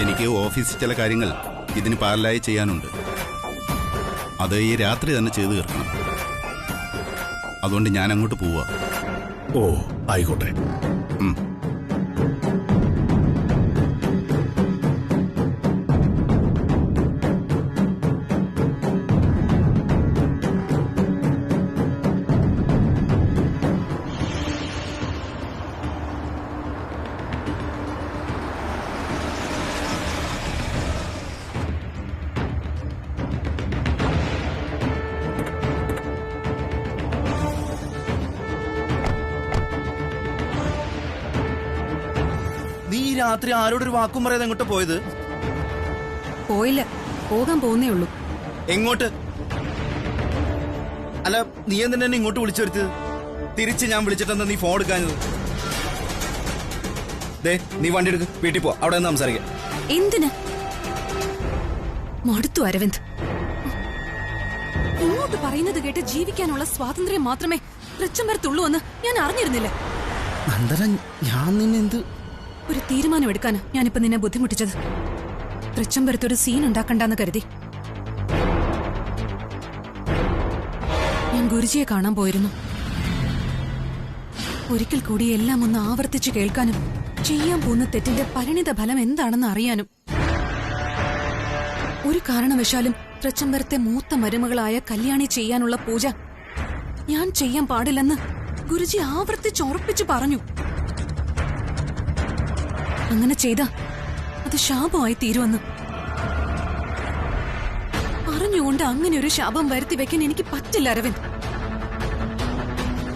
എനിക്ക് ഓഫീസിൽ ചില കാര്യങ്ങൾ ഇതിന് പാരലായി ചെയ്യാനുണ്ട്. അത് ഈ രാത്രി തന്നെ ചെയ്തു തീർക്കണം. അതുകൊണ്ട് ഞാൻ അങ്ങോട്ട് പോവാ. ഓ ആയിക്കോട്ടെ. നീ രാത്രി ആരോടൊരു വാക്കും പറയാതെ എങ്ങോട്ട് പോയത്? പോയില്ല, പോകാൻ പോകുന്നേ ഉള്ളൂ. എങ്ങോട്ട്? അല്ല, നീ എന്തിനാ എന്നെ ഇങ്ങോട്ട് വിളിച്ചു വരുത്തത്? തിരിച്ച് ഞാൻ വിളിച്ചിട്ടെന്താ നീ ഫോൺ എടുക്കാഞ്ഞത്? ദേ, നീ വണ്ടി എടുക്ക്, വീട്ടിൽ പോ, അവിടെ നിന്ന് സംസാരിക്കാം. എന്തിന്? മടുത്തു അരവിന്ദ്. ഇങ്ങോട്ട് പറയുന്നത് കേട്ട് ജീവിക്കാനുള്ള സ്വാതന്ത്ര്യം മാത്രമേ തൃച്ചംബരത്തുള്ളൂ എന്ന് ഞാൻ അറിഞ്ഞിരുന്നില്ല. നന്ദന, ഞാൻ നിന്നെ എന്ത് ഒരു തീരുമാനം എടുക്കാനാ ഞാനിപ്പോ നിന്നെ ബുദ്ധിമുട്ടിച്ചത്. തൃച്ചംബരത്തൊരു സീൻ ഉണ്ടാക്കണ്ടെന്ന് കരുതി ഞാൻ ഗുരുജിയെ കാണാൻ പോയിരുന്നു. ഒരിക്കൽ കൂടി എല്ലാം ഒന്ന് ആവർത്തിച്ചു കേൾക്കാനും ചെയ്യാൻ പോകുന്ന തെറ്റിന്റെ പരിണിത ഫലം എന്താണെന്ന് അറിയാനും. ഒരു കാരണവശാലും തൃച്ചംബരത്തെ മൂത്ത മരുമകളായ കല്യാണി ചെയ്യാനുള്ള പൂജ ഞാൻ ചെയ്യാൻ പാടില്ലെന്ന് ഗുരുജി ആവർത്തിച്ചുറപ്പിച്ചു പറഞ്ഞു. അങ്ങനെ ചെയ്താ അത് ശാപമായി തീരുമെന്ന് അറിഞ്ഞുകൊണ്ട് അങ്ങനെ ഒരു ശാപം വരുത്തി വെക്കാൻ എനിക്ക് പറ്റില്ല അരവിന്ദ്.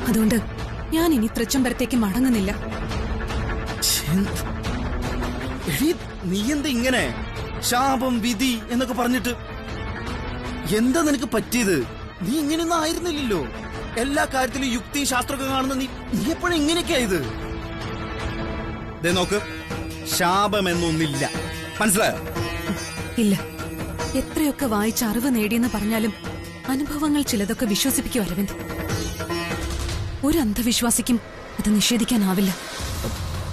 അതുകൊണ്ട് ഞാൻ ഇനി തൃച്ചംബരത്തേക്ക് മടങ്ങുന്നില്ല. നീ എന്താ ഇങ്ങനെ ശാപം വിധി എന്നൊക്കെ പറഞ്ഞിട്ട്? എന്താ നിനക്ക് പറ്റിയത്? നീ ഇങ്ങനെയൊന്നും ആയിരുന്നില്ലല്ലോ. എല്ലാ കാര്യത്തിലും യുക്തി ശാസ്ത്രമൊക്കെ കാണുന്ന നീ എപ്പോഴും ഇങ്ങനെയൊക്കെ ആയത്? ദേ നോക്ക്, ശാപമെന്നൊന്നില്ല, മനസ്സിലായോ? ഇല്ല, എത്രയൊക്കെ വായിച്ച അറിവ് നേടിയെന്ന് പറഞ്ഞാലും അനുഭവങ്ങൾ ചിലതൊക്കെ വിശ്വസിപ്പിക്കും അരവിന്ദ്. ഒരു അന്ധവിശ്വാസിക്കും അത് നിഷേധിക്കാനാവില്ല.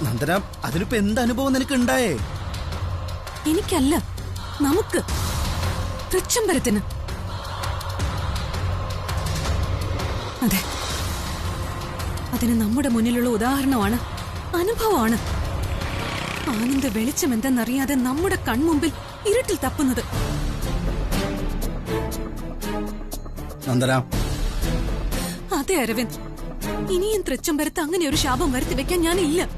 നന്ദന, അതിനിപ്പോ എന്ത് അനുഭവം നിനക്ക് ഉണ്ടായേ? എനിക്കല്ല, നമുക്ക്, തൃച്ചംബരത്തിന്. അതെ, അതിന് നമ്മുടെ മുന്നിലുള്ള ഉദാഹരണമാണ്, അനുഭവമാണ്. ആനന്ദ വെളിച്ചം എന്തെന്നറിയാതെ നമ്മുടെ കൺമുമ്പിൽ ഇരുട്ടിൽ തപ്പുന്നത്. നന്ദന, അതെ അരവിന്ദ്, ഇനിയും തൃച്ചംബരത്ത് അങ്ങനെ ഒരു ശാപം വരുത്തി വെക്കാൻ ഞാനില്ല.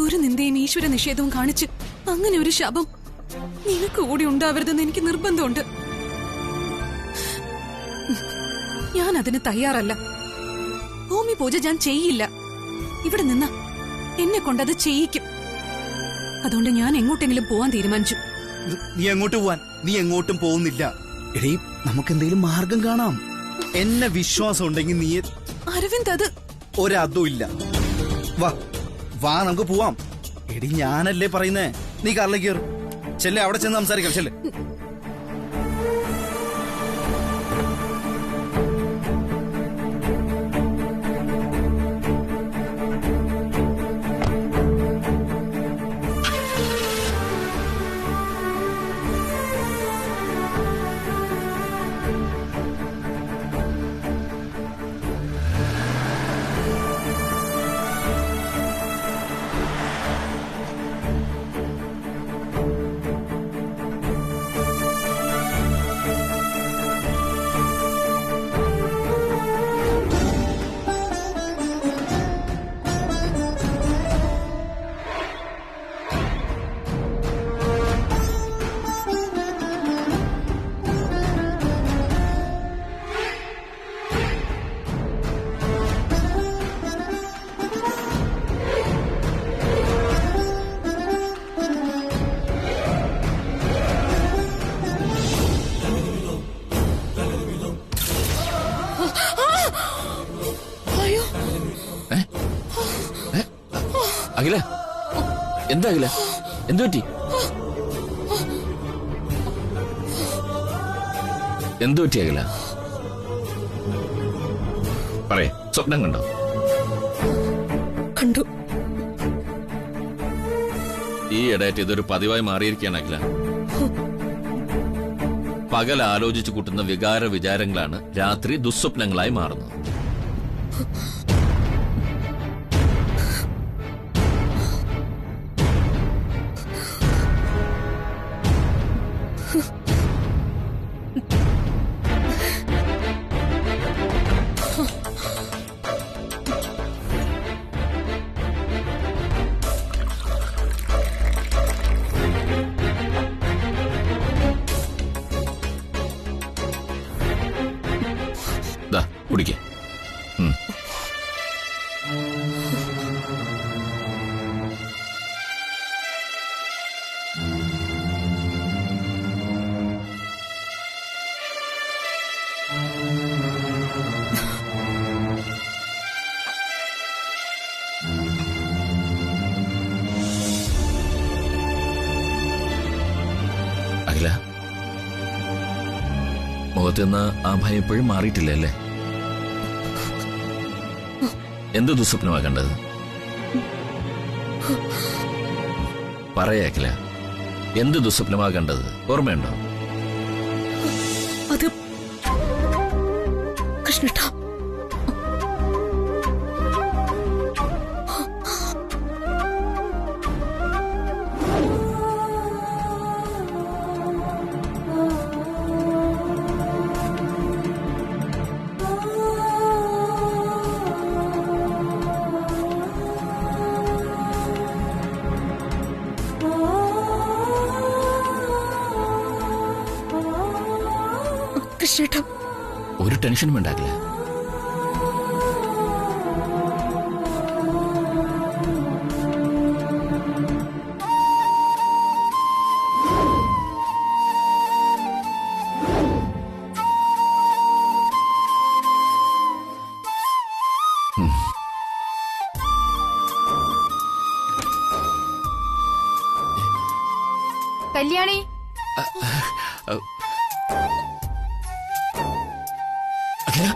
ഒരു നിന്ദയും ഈശ്വര നിഷേധവും കാണിച്ച് അങ്ങനെ ഒരു ശാപം നിനക്ക് കൂടി ഉണ്ടാവരുതെന്ന് എനിക്ക് നിർബന്ധമുണ്ട്. ഞാൻ അതിന് തയ്യാറല്ല. ഭൂമി പൂജ ഞാൻ ചെയ്യില്ല. ഇവിടെ നിന്ന എന്നെ കൊണ്ടത് ചെയ്യിക്കും. അതുകൊണ്ട് ഞാൻ എങ്ങോട്ടെങ്കിലും പോവാൻ തീരുമാനിച്ചു. നീ എങ്ങോട്ട് പോവാൻ? നീ എങ്ങോട്ടും പോകുന്നില്ല. എടീ, നമുക്ക് എന്തെങ്കിലും മാർഗം കാണാം. എന്നെ വിശ്വാസം ഉണ്ടെങ്കിൽ നീ. അരവിന്ദ്, അത് ഒരതും ഇല്ല. വാ വാ, നമുക്ക് പോവാം. എടി, ഞാനല്ലേ പറയുന്നേ. നീ കാറിലേക്ക് കയറും. ചെല്ലേ, അവിടെ ചെന്ന് സംസാരിക്കാം. ചെല്ലേ. അഖില, എന്താ അഖില, എന്തു പറ്റി? എന്തു പറ്റി അഖില? പറയേ, സ്വപ്നം കണ്ടോ? കണ്ടു. ഈ ഇടയായിട്ട് ഇതൊരു പതിവായി മാറിയിരിക്കുകയാണ് അഖില. പകൽ ആലോചിച്ചു കൂട്ടുന്ന വികാര വിചാരങ്ങളാണ് രാത്രി ദുസ്വപ്നങ്ങളായി മാറുന്നത്. ദാ കുടിക്കേ. അഖില, മുഖത്ത് നിന്ന് ആ ഭയം ഇപ്പോഴും മാറിയിട്ടില്ല അല്ലേ? എന്ത് ദുസ്വപ്നമാ കണ്ടത്? പറയാ അഖില, എന്ത് ദുസ്വപ്നമാ കണ്ടത്? ഓർമ്മയുണ്ടോ? അത് കൃഷ്ണേട്ടാ, കൃഷ്ണേട്ടാ, ഒരു ടെൻഷനും ഉണ്ടാകില്ല. കല്യാണി, അഖില,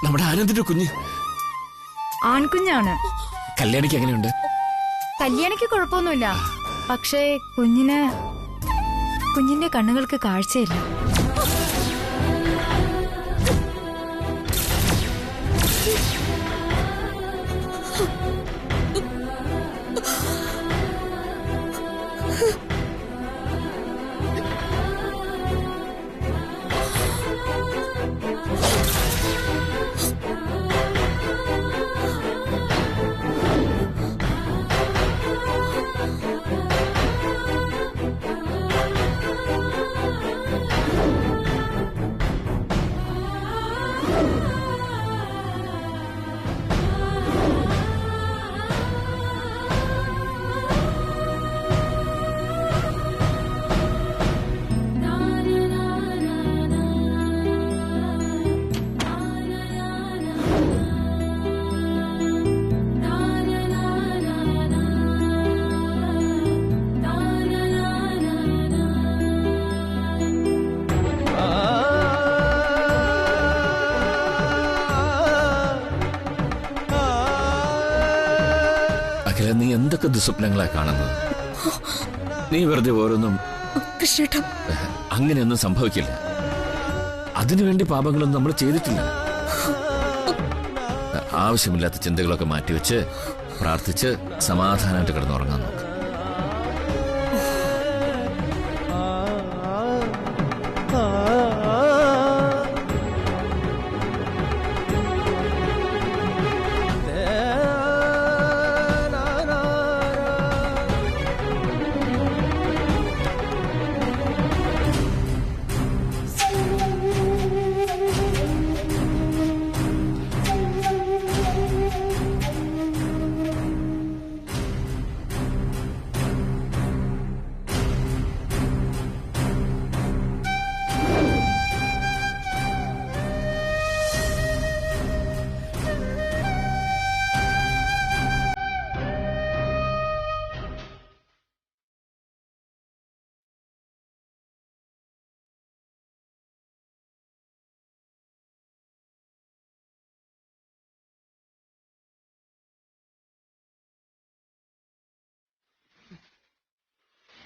നമ്മുടെ ആനന്ദിന്റെ കുഞ്ഞ് ആൺകുഞ്ഞാണ്. കല്യാണിക്ക് എങ്ങനെയുണ്ട്? കല്യാണിക്ക് കുഴപ്പമൊന്നുമില്ല. പക്ഷേ കുഞ്ഞിന്റെ കണ്ണുകൾക്ക് കാഴ്ചയില്ല. അഖില, നീ എന്തൊക്കെ ദുസ്വപ്നങ്ങളാ കാണുന്നത്? നീ വെറുതെ ഓരോന്നും കൃഷ്ണേട്ടാ, അങ്ങനെയൊന്നും സംഭവിക്കില്ല. അതിനുവേണ്ടി പാപങ്ങളൊന്നും നമ്മൾ ചെയ്തിട്ടില്ല. ആവശ്യമില്ലാത്ത ചിന്തകളൊക്കെ മാറ്റിവെച്ച് പ്രാർത്ഥിച്ച് സമാധാനമായിട്ട് കിടന്നുറങ്ങാൻ നോക്ക്.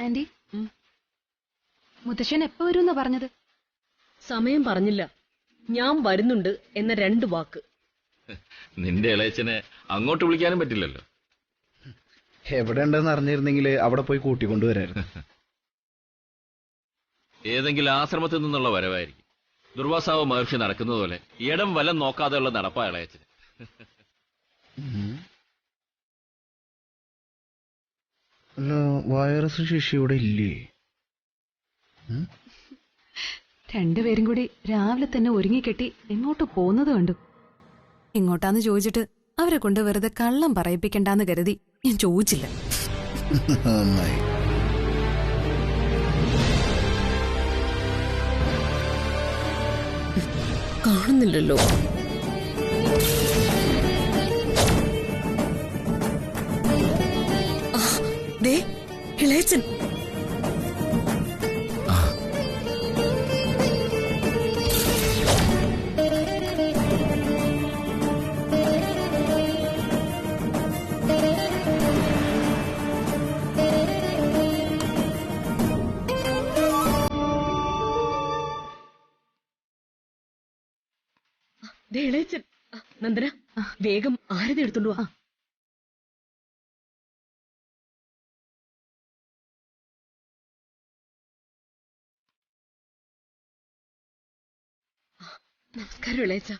ആന്റി മുത്തശ്ശൻ എപ്പോ വരുമെന്നാ പറഞ്ഞത്? സമയം പറഞ്ഞില്ല. ഞാൻ വരുന്നുണ്ട് എന്ന 2 വാക്ക്. നിന്റെ ഇളയച്ചനെ അങ്ങോട്ട് വിളിക്കാനും പറ്റില്ലല്ലോ. എവിടെ ഉണ്ടെന്ന് അറിഞ്ഞിരുന്നെങ്കിൽ അവിടെ പോയി കൂട്ടിക്കൊണ്ടുവരായിരുന്നു. ഏതെങ്കിലും ആശ്രമത്തിൽ നിന്നുള്ള വരവായിരിക്കും. ദുർവാസാവ് മഹർഷി നടക്കുന്നത് പോലെ ഇടം വലം നോക്കാതെയുള്ള നടപ്പാ ഇളയച്ചന്. അല്ല, വൈറസ് ശിശു ഇവിടെ ഇല്ലേ? രണ്ടുപേരും കൂടി രാവിലെ തന്നെ ഒരുങ്ങിക്കെട്ടി എങ്ങോട്ട് പോകുന്നത് കണ്ടു. എങ്ങോട്ടാന്ന് ചോദിച്ചിട്ട് അവരെ കൊണ്ട് വെറുതെ കള്ളം പറയിപ്പിക്കണ്ടെന്ന് കരുതി ഞാൻ ചോദിച്ചില്ല. നന്നായി. കാണുന്നില്ലല്ലോ. ദേ ഇളയച്ചൻ. ദേ ഇളയച്ചൻ. നന്ദന, വേഗം ആരതി എടുത്തോണ്ട് വാ. നമസ്കാരം ഇളയച്ച.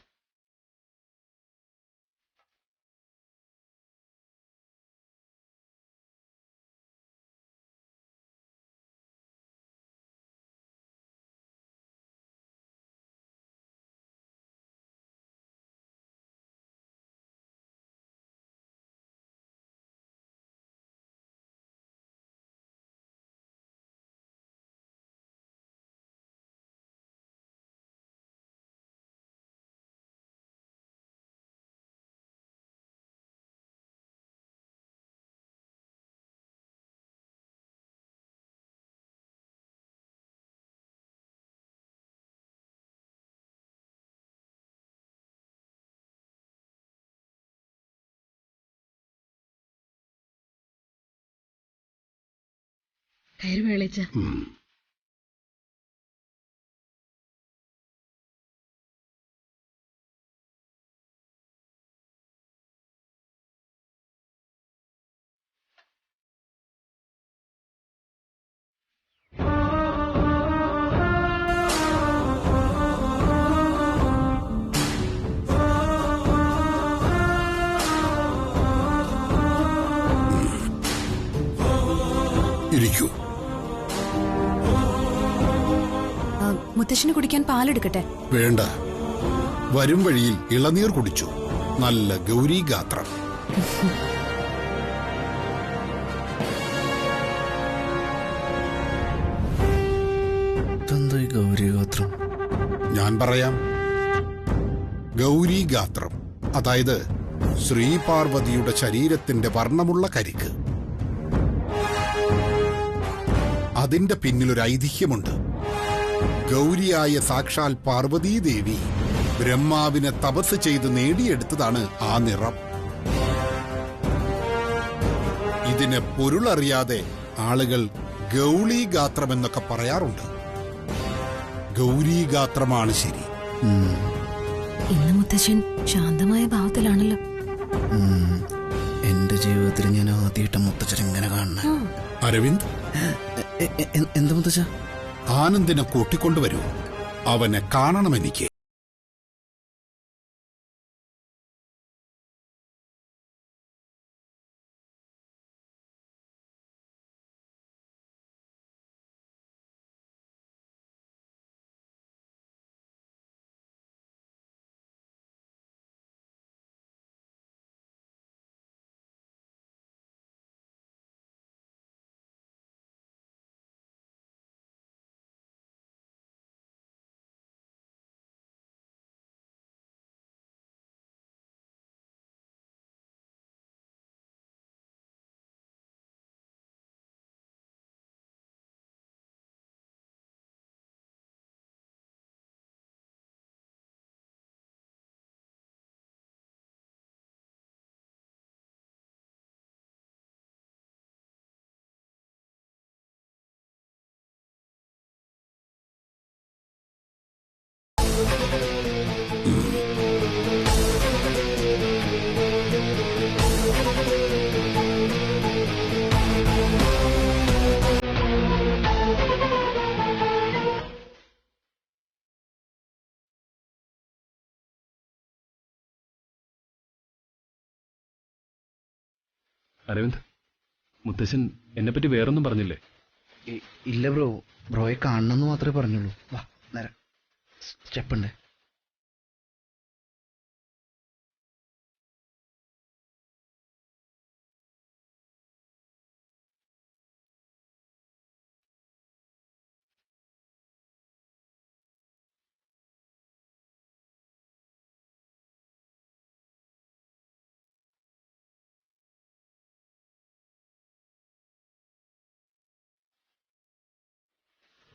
കയറി വേളച്ച. ഇരിക്കൂ. മുത്തശ്ശന് കുടിക്കാൻ പാലെടുക്കട്ടെ? വേണ്ട, വരും വഴിയിൽ ഇളനീർ കുടിച്ചു. നല്ല ഗൗരീഗാത്രം. എന്താ ഗൗരീഗാത്രം? ഞാൻ പറയാം. ഗൗരീഗാത്രം, അതായത് ശ്രീപാർവതിയുടെ ശരീരത്തിന്റെ വർണ്ണമുള്ള കരിക്ക്. അതിന്റെ പിന്നിലൊരു ഐതിഹ്യമുണ്ട്. ഗൗരിയായ സാക്ഷാൽ പാർവതീദേവി ബ്രഹ്മാവിനെ തപസ് ചെയ്ത് നേടിയെടുത്തതാണ് ആ നിറം. ഇതിനെ പൊരുളറിയാതെ ആളുകൾ ഗൗളീഗാത്രമെന്നൊക്കെ പറയാറുണ്ട്. ഗൗരീഗാത്രമാണ് ശരി. ഇന്ന് മുത്തശ്ശൻ ശാന്തമായ ഭാവത്തിലാണല്ലോ. എന്റെ ജീവിതത്തിൽ ഞാൻ ആദ്യമായിട്ട് മുത്തച്ഛൻ എങ്ങനെ കാണുന്നത്. അരവിന്ദ്, എന്താ മുത്തച്ഛ? ആനന്ദിനെ കൂട്ടിക്കൊണ്ടുവരൂ. അവനെ കാണണമെനിക്ക്. അരവിന്ദ്, മുത്തശ്ശൻ എന്നെപ്പറ്റി വേറൊന്നും പറഞ്ഞില്ലേ? ഇല്ല ബ്രോ, ബ്രോയെ കാണണമെന്ന് മാത്രമേ പറഞ്ഞുള്ളൂ. വാ നേരം സ്റ്റെപ്പുണ്ട്.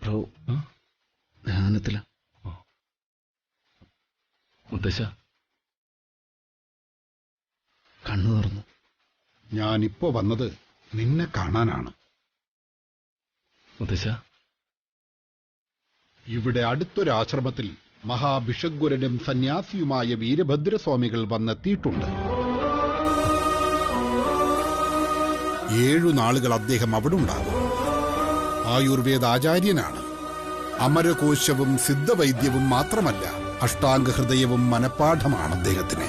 ബ്രോ ധ്യാനത്തില. മുത്തശ്ശ കണ്ണു തുറന്നു. ഞാനിപ്പോ വന്നത് നിന്നെ കാണാനാണ്. മുത്തശ്ശ, ഇവിടെ അടുത്തൊരാശ്രമത്തിൽ മഹാഭിഷഗ്വരനും സന്യാസിയുമായ വീരഭദ്രസ്വാമികൾ വന്നെത്തിയിട്ടുണ്ട്. 7 നാളുകൾ അദ്ദേഹം അവിടെ ഉണ്ടാകും. ആയുർവേദ ആചാര്യനാണ്. അമരകോശവും സിദ്ധവൈദ്യവും മാത്രമല്ല, അഷ്ടാംഗഹൃദയവും മനഃപ്പാഠമാണ് അദ്ദേഹത്തിന്.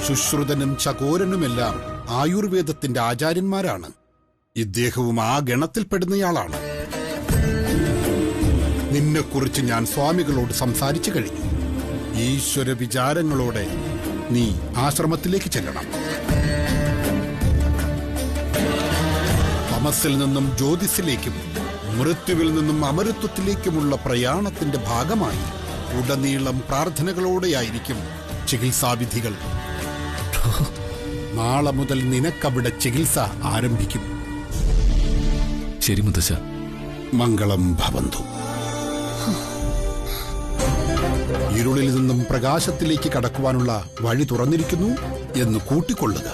ശുശ്രുതനും ചകോരനുമെല്ലാം ആയുർവേദത്തിന്റെ ആചാര്യന്മാരാണ്. ഇദ്ദേഹവും ആ ഗണത്തിൽപ്പെടുന്നയാളാണ്. നിന്നെക്കുറിച്ച് ഞാൻ സ്വാമികളോട് സംസാരിച്ചു കഴിഞ്ഞു. ഈശ്വര വിചാരങ്ങളോടെ നീ ആശ്രമത്തിലേക്ക് ചെല്ലണം. തമസിൽ നിന്നും ജ്യോതിസിലേക്കും മൃത്യുവിൽ നിന്നും അമരത്വത്തിലേക്കുമുള്ള പ്രയാണത്തിന്റെ ഭാഗമായി ഉടനീളം പ്രാർത്ഥനകളോടെയായിരിക്കും ചികിത്സാവിധികൾ. നാളെ മുതൽ നിനക്കവിടെ ചികിത്സ ആരംഭിക്കും. ശരി മുത്തശ്ശ. മംഗളം ഭവന്തു. ഇരുളിൽ നിന്നും പ്രകാശത്തിലേക്ക് കടക്കുവാനുള്ള വഴി തുറന്നിരിക്കുന്നു എന്ന് കൂട്ടിക്കൊള്ളുക.